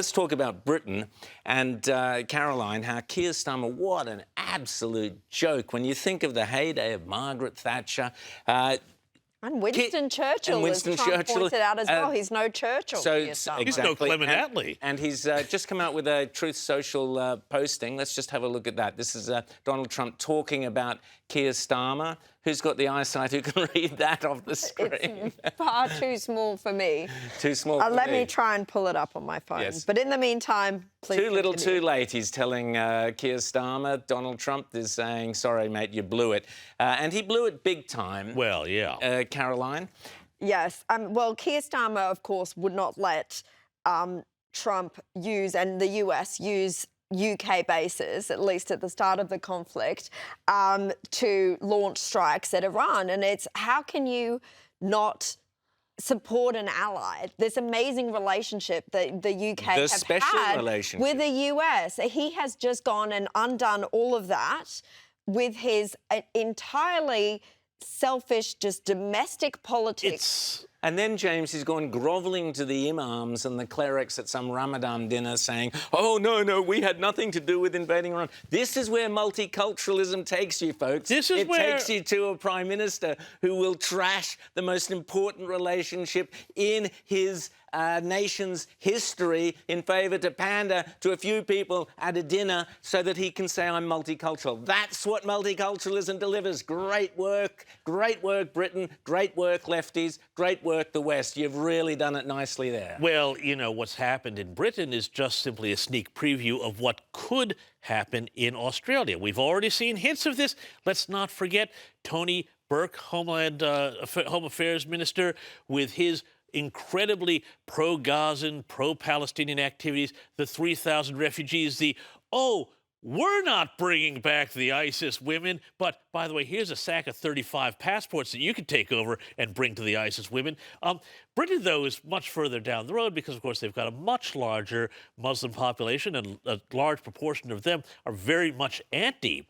Let's talk about Britain and Caroline, how Keir Starmer, what an absolute joke. When you think of the heyday of Margaret Thatcher. And Winston Churchill, as Trump pointed out as well. He's no Churchill, Keir Starmer. Exactly. He's no Clement Attlee. And he's just come out with a Truth Social posting. Let's just have a look at that. This is Donald Trump talking about Keir Starmer. Who's got the eyesight who can read that off the screen? It's far too small for me. Too small for Let me try and pull it up on my phone. Yes. But in the meantime, please Too little, continue. too late, he's telling Keir Starmer. Donald Trump is saying, sorry, mate, you blew it. And he blew it big time. Well, yeah. Caroline? Yes. Well, Keir Starmer, of course, would not let Trump use, and the US use, UK bases, at least at the start of the conflict, to launch strikes at Iran. And it's, how can you not support an ally? This amazing relationship that the UK have had with the US. He has just gone and undone all of that with his entirely selfish, just domestic politics. And then, James, he's gone grovelling to the imams and the clerics at some Ramadan dinner saying, oh, no, we had nothing to do with invading Iran. This is where multiculturalism takes you, folks. It takes you to a prime minister who will trash the most important relationship in his nation's history in favour to pander to a few people at a dinner so that he can say, I'm multicultural. That's what multiculturalism delivers. Great work, Britain. Great work, lefties. Great work, the West. You've really done it nicely there. Well, you know, what's happened in Britain is just simply a sneak preview of what could happen in Australia. We've already seen hints of this. Let's not forget Tony Burke, Home Affairs Minister, with his incredibly pro-Gazan, pro-Palestinian activities, the 3,000 refugees, we're not bringing back the ISIS women, but, by the way, here's a sack of 35 passports that you could take over and bring to the ISIS women. Britain, though, is much further down the road because, of course, they've got a much larger Muslim population, and a large proportion of them are very much anti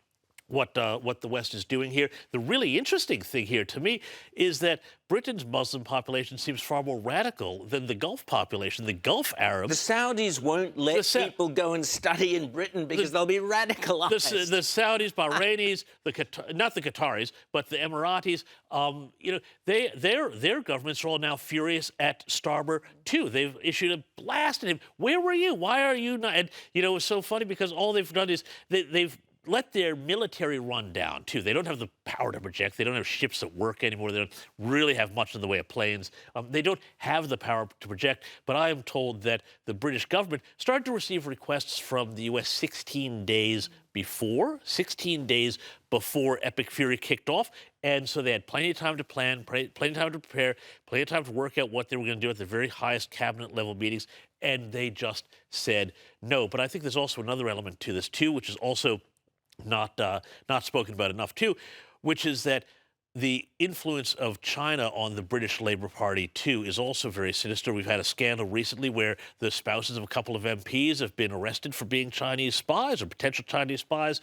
what the West is doing here. The really interesting thing here, to me, is that Britain's Muslim population seems far more radical than the Gulf population. The Gulf Arabs... The Saudis won't let people go and study in Britain because they'll be radicalised. The Saudis, Bahrainis, not the Qataris, but the Emiratis, you know, their governments are all now furious at Starmer, too. They've issued a blast at him. Where were you? Why are you not... And, you know, it's so funny because all they've done is they've let their military run down, too. They don't have the power to project. They don't have ships that work anymore. They don't really have much in the way of planes. They don't have the power to project. But I am told that the British government started to receive requests from the U.S. 16 days before Epic Fury kicked off. And so they had plenty of time to plan, plenty of time to prepare, plenty of time to work out what they were going to do at the very highest cabinet level meetings. And they just said no. But I think there's also another element to this, too, which is also not spoken about enough, too, which is that the influence of China on the British Labour Party, too, is also very sinister. We've had a scandal recently where the spouses of a couple of MPs have been arrested for being Chinese spies or potential Chinese spies.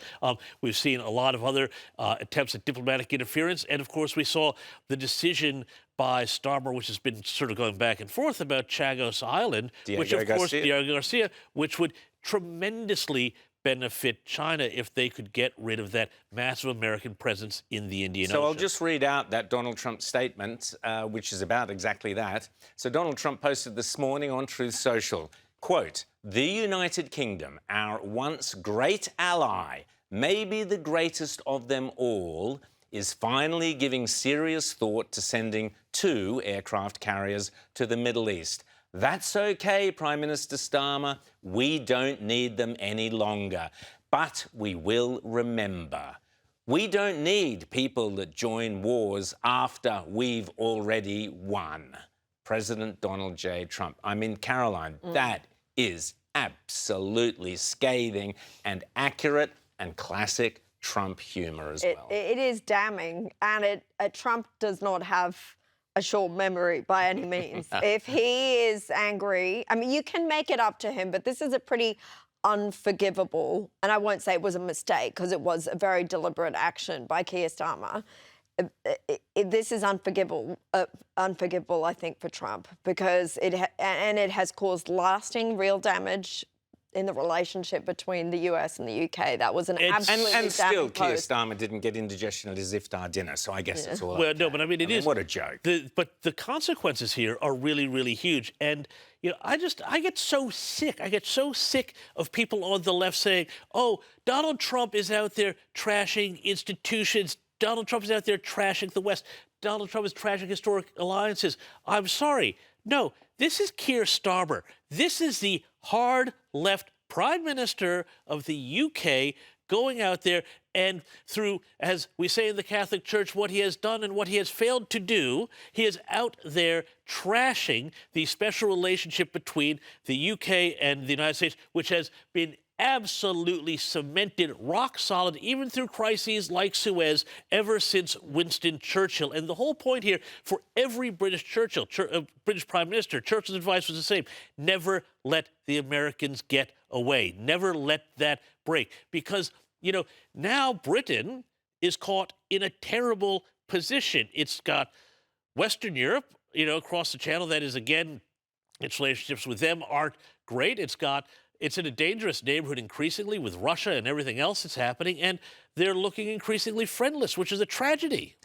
We've seen a lot of other attempts at diplomatic interference. And, of course, we saw the decision by Starmer, which has been sort of going back and forth about Chagos Island, Diego Garcia, which would tremendously benefit China if they could get rid of that massive American presence in the Indian Ocean. So I'll just read out that Donald Trump statement, which is about exactly that. So Donald Trump posted this morning on Truth Social, quote, "The United Kingdom, our once great ally, maybe the greatest of them all, is finally giving serious thought to sending 2 aircraft carriers to the Middle East. That's okay, Prime Minister Starmer. We don't need them any longer. But we will remember. We don't need people that join wars after we've already won." President Donald J. Trump. I mean, Caroline, that is absolutely scathing and accurate and classic Trump humour as well. It is damning, and Trump does not have a short memory by any means. If he is angry, I mean, you can make it up to him, but this is a pretty unforgivable, and I won't say it was a mistake because it was a very deliberate action by Keir Starmer. this is unforgivable, I think, for Trump, because it has caused lasting, real damage in the relationship between the US and the UK. That was an absolutely And still, damning Keir post. Starmer didn't get indigestion at his iftar dinner, so I guess it's all Well, okay. no, but I mean, it is. What a joke. But the consequences here are really, really huge. And, you know, I get so sick. I get so sick of people on the left saying, oh, Donald Trump is out there trashing institutions. Donald Trump is out there trashing the West. Donald Trump is trashing historic alliances. I'm sorry. No, this is Keir Starmer. This is the hard left Prime Minister of the UK going out there and through, as we say in the Catholic Church, what he has done and what he has failed to do, he is out there trashing the special relationship between the UK and the United States, which has been absolutely cemented, rock solid, even through crises like Suez, ever since Winston Churchill. And the whole point here for every British British Prime Minister, Churchill's advice was the same: never let the Americans get away. Never let that break. Because, you know, now Britain is caught in a terrible position. It's got Western Europe, you know, across the channel. That is, again, its relationships with them aren't great. It's in a dangerous neighborhood increasingly with Russia and everything else that's happening, and they're looking increasingly friendless, which is a tragedy.